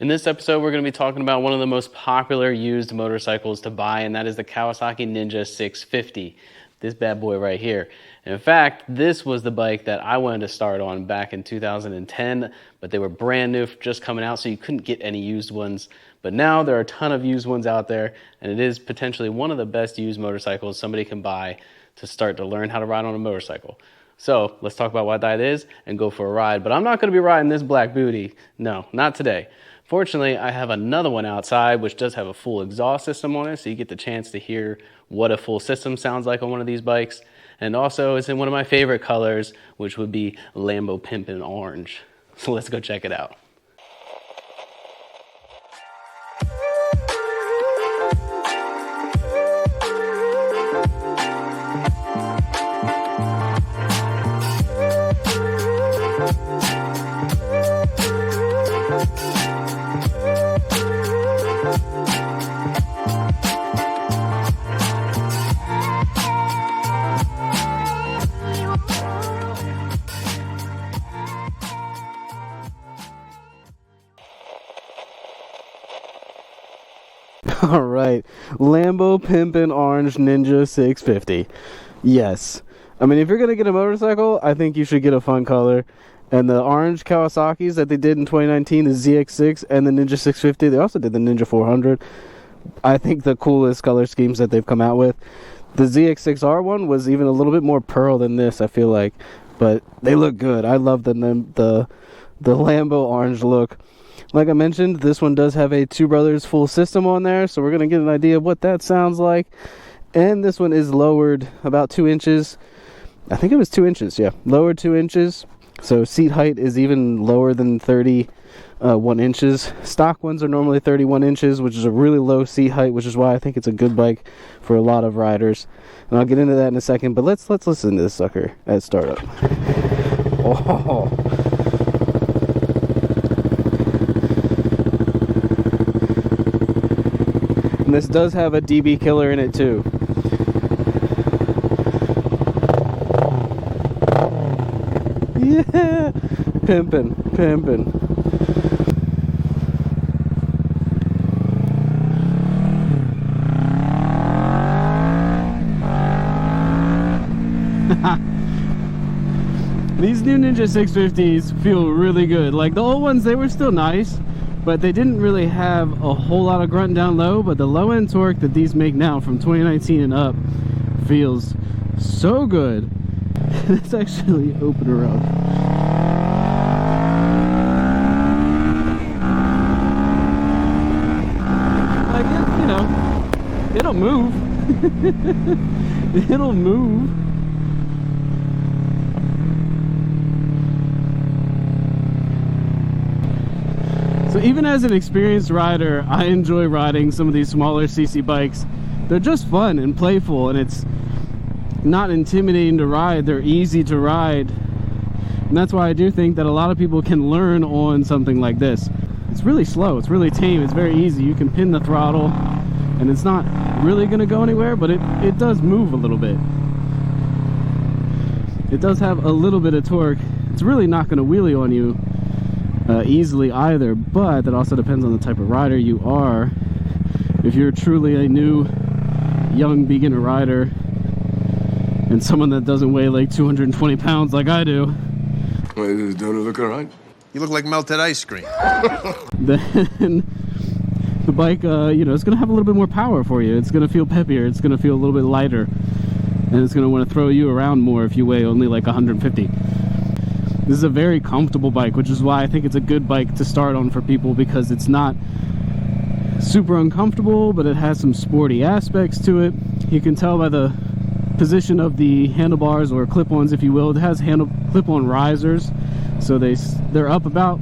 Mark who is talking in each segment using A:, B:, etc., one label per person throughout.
A: In this episode, we're going to be talking about one of the most popular used motorcycles to buy, and that is the Kawasaki Ninja 650. This bad boy right here. And in fact, this was the bike that I wanted to start on back in 2010, but they were brand new, just coming out, so you couldn't get any used ones. But now there are a ton of used ones out there, and it is potentially one of the best used motorcycles somebody can buy to start to learn how to ride on a motorcycle. So let's talk about what that is and go for a ride. But I'm not going to be riding this black beauty. No, not today. Fortunately, I have another one outside which does have a full exhaust system on it, so you get the chance to hear what a full system sounds like on one of these bikes. And also, it's in one of my favorite colors, which would be Lambo Pimpin Orange. So let's go check it out. All right, Lambo Pimpin Orange Ninja 650. Yes. I mean, if you're going to get a motorcycle, I think you should get a fun color. And the orange Kawasaki's that they did in 2019, the ZX6 and the Ninja 650, they also did the Ninja 400. I think the coolest color schemes that they've come out with. The ZX6R one was even a little bit more pearl than this, I feel like. But they look good. I love the Lambo orange look. Like I mentioned, this one does have a Two Brothers full system on there, so we're going to get an idea of what that sounds like. And this one is lowered about 2 inches. I think it was 2 inches, yeah. Lowered 2 inches. So seat height is even lower than 31 inches. Stock ones are normally 31 inches, which is a really low seat height, which is why I think it's a good bike for a lot of riders. And I'll get into that in a second, but let's listen to this sucker at startup. Oh. And this does have a DB killer in it too. Yeah, pimpin'. These new Ninja 650s feel really good. Like the old ones, they were still nice, but they didn't really have a whole lot of grunt down low. But the low end torque that these make now from 2019 and up feels so good. Let's actually open her up. Like it, you know, it'll move. It'll move. So even as an experienced rider, I enjoy riding some of these smaller CC bikes. They're just fun and playful, and it's not intimidating to ride. They're easy to ride, and that's why I do think that a lot of people can learn on something like this. It's really slow, it's really tame, it's very easy. You can pin the throttle and it's not really going to go anywhere, but it does move a little bit. It does have a little bit of torque. It's really not going to wheelie on you easily either, but that also depends on the type of rider you are. If you're truly a new young beginner rider and someone that doesn't weigh like 220 pounds like I do,
B: well, don't it look all right?
C: You look like melted ice cream.
A: then the bike, you know, it's going to have a little bit more power for you. It's going to feel peppier. It's going to feel a little bit lighter. And it's going to want to throw you around more if you weigh only like 150. This is a very comfortable bike, which is why I think it's a good bike to start on for people, because it's not super uncomfortable, but it has some sporty aspects to it. You can tell by the position of the handlebars, or clip-ons if you will. It has clip-on risers, so they're up about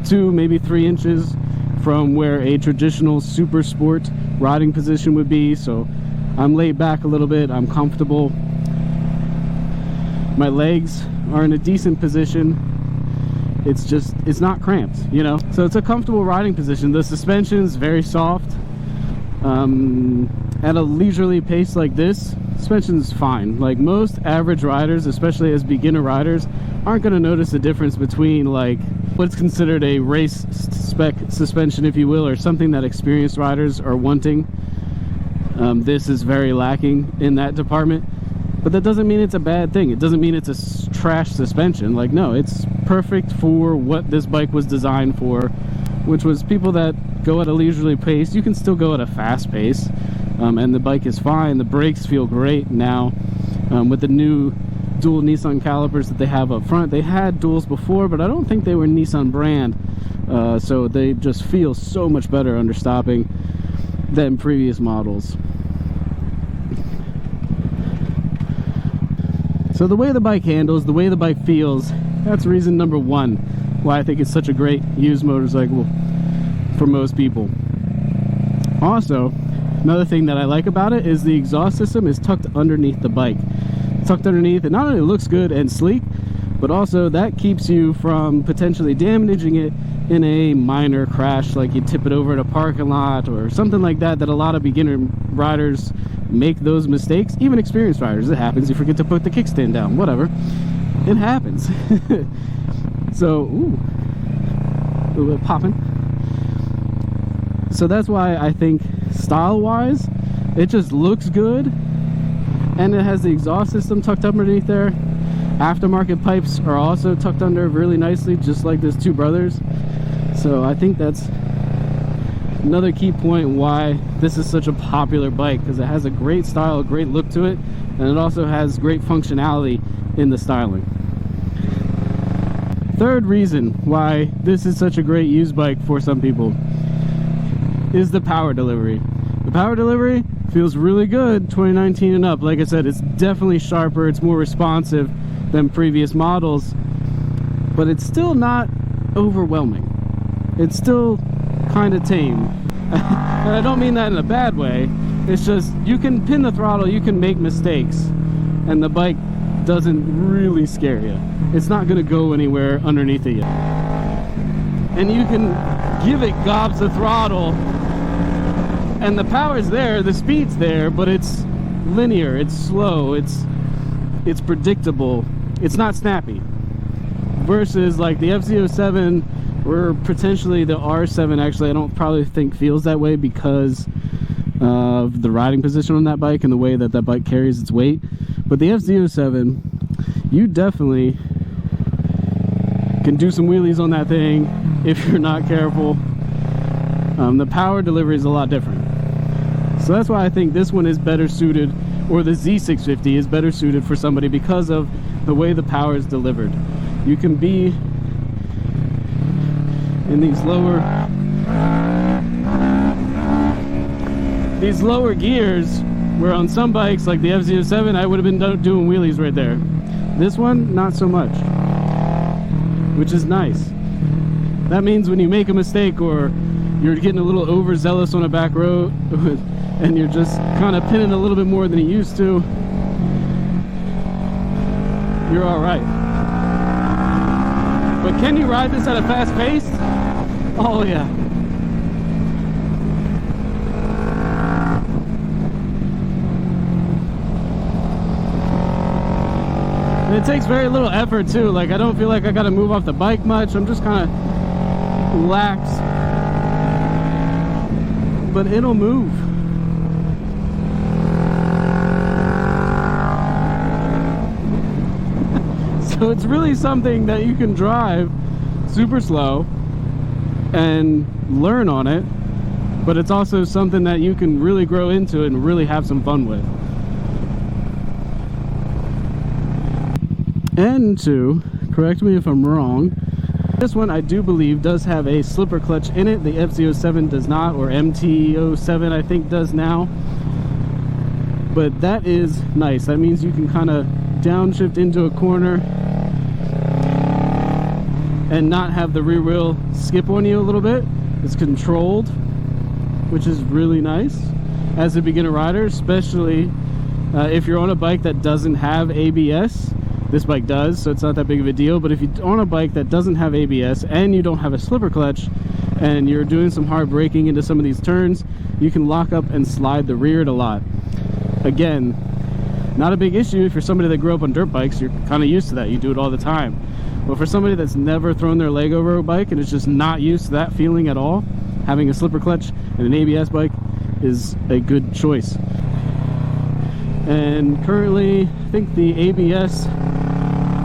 A: 2, maybe 3 inches from where a traditional super sport riding position would be. So I'm laid back a little bit, I'm comfortable. My legs are in a decent position. It's not cramped, you know, so it's a comfortable riding position. The suspension's very soft. At a leisurely pace like this, suspension's fine. Like most average riders, especially as beginner riders, aren't going to notice the difference between like what's considered a race spec suspension, if you will, or something that experienced riders are wanting. This is very lacking in that department, but that doesn't mean it's a bad thing. It doesn't mean it's a trash suspension. Like, no, it's perfect for what this bike was designed for, which was people that go at a leisurely pace. You can still go at a fast pace, and the bike is fine. The brakes feel great now with the new dual Nissan calipers that they have up front. They had duals before, but I don't think they were Nissan brand, so they just feel so much better under stopping than previous models. So the way the bike handles, the way the bike feels, that's reason number one why I think it's such a great used motorcycle for most people. Also, another thing that I like about it is the exhaust system is tucked underneath the bike. It's tucked underneath. It not only looks good and sleek, but also that keeps you from potentially damaging it in a minor crash, like you tip it over at a parking lot or something like that, that a lot of beginner riders make those mistakes. Even experienced riders, it happens. You forget to put the kickstand down, whatever, it happens. So, ooh, a little bit popping. So that's why I think style wise it just looks good, and it has the exhaust system tucked up underneath there. Aftermarket pipes are also tucked under really nicely, just like those two brothers. So I think that's another key point why this is such a popular bike, because it has a great style, a great look to it, and it also has great functionality in the styling. Third reason why this is such a great used bike for some people is the power delivery. The power delivery feels really good 2019 and up. Like I said, it's definitely sharper, it's more responsive than previous models, but it's still not overwhelming. It's still kind of tame. And I don't mean that in a bad way. It's just, you can pin the throttle, you can make mistakes, and the bike doesn't really scare you. It's not going to go anywhere underneath of you. And you can give it gobs of throttle, and the power's there, the speed's there, but it's linear, it's slow, it's predictable, it's not snappy. Versus like the FZ07 or potentially the R7, actually I don't probably think feels that way because of the riding position on that bike and the way that that bike carries its weight. But the FZ07, you definitely can do some wheelies on that thing if you're not careful. The power delivery is a lot different. So that's why I think this one is better suited, or the Z650 is better suited for somebody because of the way the power is delivered. You can be in these lower gears, where on some bikes like the FZ07 I would have been doing wheelies right there. This one, not so much, which is nice. That means when you make a mistake or you're getting a little overzealous on a back road and you're just kind of pinning a little bit more than you used to, you're all right. But can you ride this at a fast pace? Oh yeah. And it takes very little effort too. Like, I don't feel like I gotta move off the bike much. I'm just kind of relaxed, but it'll move. So it's really something that you can drive super slow and learn on it, but it's also something that you can really grow into and really have some fun with. And two, correct me if I'm wrong, this one I do believe does have a slipper clutch in it. The FZ07 does not, or MT07 I think does now. But that is nice. That means you can kind of downshift into a corner and not have the rear wheel skip on you a little bit. It's controlled, which is really nice as a beginner rider, especially if you're on a bike that doesn't have ABS. This bike does, so it's not that big of a deal. But if you're on a bike that doesn't have ABS and you don't have a slipper clutch and you're doing some hard braking into some of these turns, you can lock up and slide the rear a lot. Again, not a big issue if you're somebody that grew up on dirt bikes. You're kind of used to that, you do it all the time. But for somebody that's never thrown their leg over a bike and is just not used to that feeling at all, having a slipper clutch and an ABS bike is a good choice. And currently, I think the ABS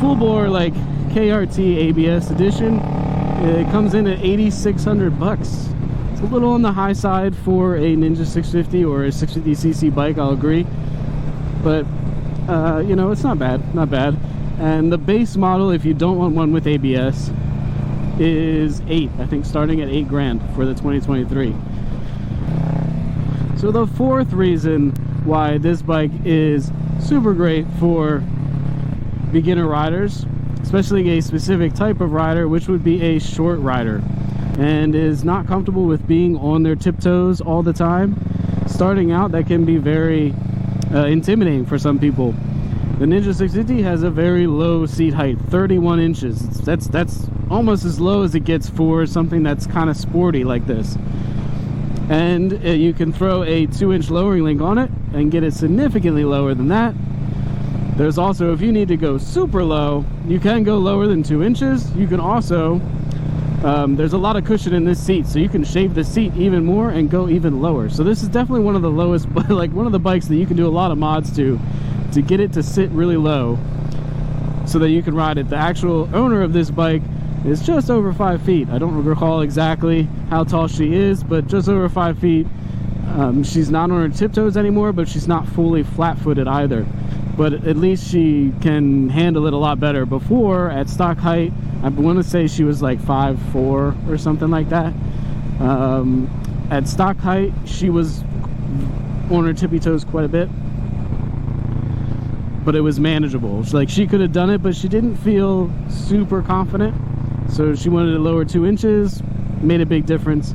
A: full bore, like KRT ABS edition, it comes in at 8,600 bucks. It's a little on the high side for a Ninja 650 or a 650cc bike, I'll agree. But you know, it's not bad, not bad. And the base model, if you don't want one with ABS, is I think starting at $8 grand for the 2023. So the fourth reason why this bike is super great for beginner riders, especially a specific type of rider, which would be a short rider, and is not comfortable with being on their tiptoes all the time. Starting out, that can be very intimidating for some people. The Ninja 650 has a very low seat height, 31 inches. That's almost as low as it gets for something that's kind of sporty like this. And you can throw a 2-inch lowering link on it and get it significantly lower than that. There's also, if you need to go super low, you can go lower than 2 inches. You can also, there's a lot of cushion in this seat, so you can shave the seat even more and go even lower. So this is definitely one of the lowest, like one of the bikes that you can do a lot of mods to get it to sit really low so that you can ride it. The actual owner of this bike is just over 5 feet. I don't recall exactly how tall she is, but just over 5 feet. She's not on her tiptoes anymore, but she's not fully flat-footed either. But at least she can handle it a lot better. Before, at stock height, I want to say she was like 5'4" or something like that. At stock height, she was on her tippy toes quite a bit, but it was manageable. Like, she could have done it, but she didn't feel super confident, so she wanted to lower 2 inches. Made a big difference.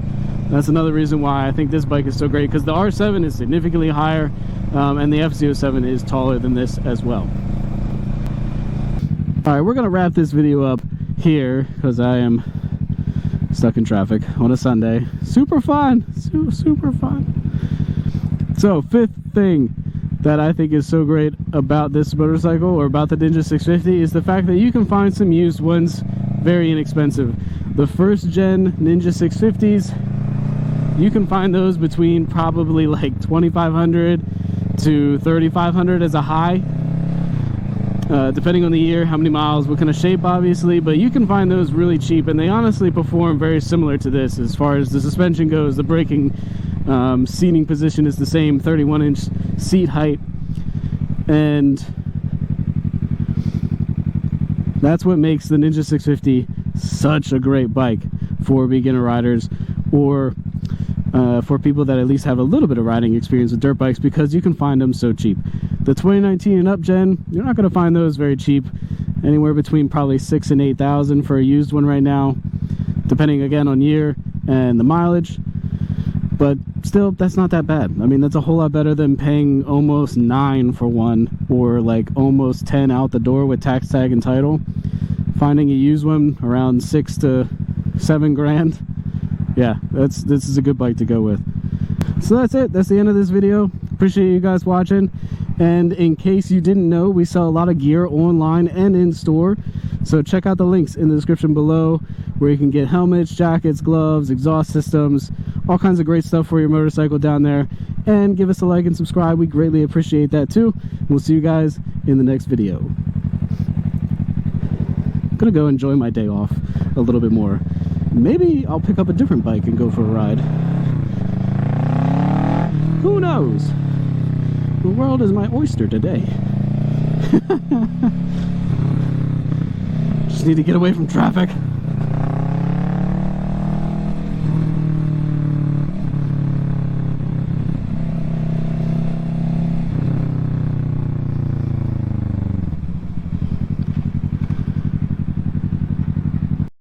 A: That's another reason why I think this bike is so great, because the R7 is significantly higher, and the FZ07 is taller than this as well. Alright, we're gonna wrap this video up here because I am stuck in traffic on a Sunday. Super fun, super fun. So, fifth thing that I think is so great about this motorcycle, or about the Ninja 650, is the fact that you can find some used ones very inexpensive. The first gen Ninja 650s, you can find those between probably like $2,500 to $3,500 as a high, depending on the year, how many miles, what kind of shape, obviously. But you can find those really cheap, and they honestly perform very similar to this as far as the suspension goes. The braking, seating position is the same, 31-inch seat height, and that's what makes the Ninja 650 such a great bike for beginner riders, or for people that at least have a little bit of riding experience with dirt bikes, because you can find them so cheap. The 2019 and up gen, you're not going to find those very cheap, anywhere between probably $6,000 and $8,000 for a used one right now, depending again on year and the mileage. But still, that's not that bad. I mean, that's a whole lot better than paying almost $9,000 for one, or like almost $10,000 out the door with tax tag and title. Finding a used one around $6,000 to $7,000 grand. Yeah, this is a good bike to go with. So that's it. That's the end of this video. Appreciate you guys watching. And in case you didn't know, we sell a lot of gear online and in store. So check out the links in the description below, where you can get helmets, jackets, gloves, exhaust systems, all kinds of great stuff for your motorcycle down there. And give us a like and subscribe. We greatly appreciate that too. We'll see you guys in the next video. I'm gonna go enjoy my day off a little bit more. Maybe I'll pick up a different bike and go for a ride. Who knows? The world is my oyster today. Just need to get away from traffic.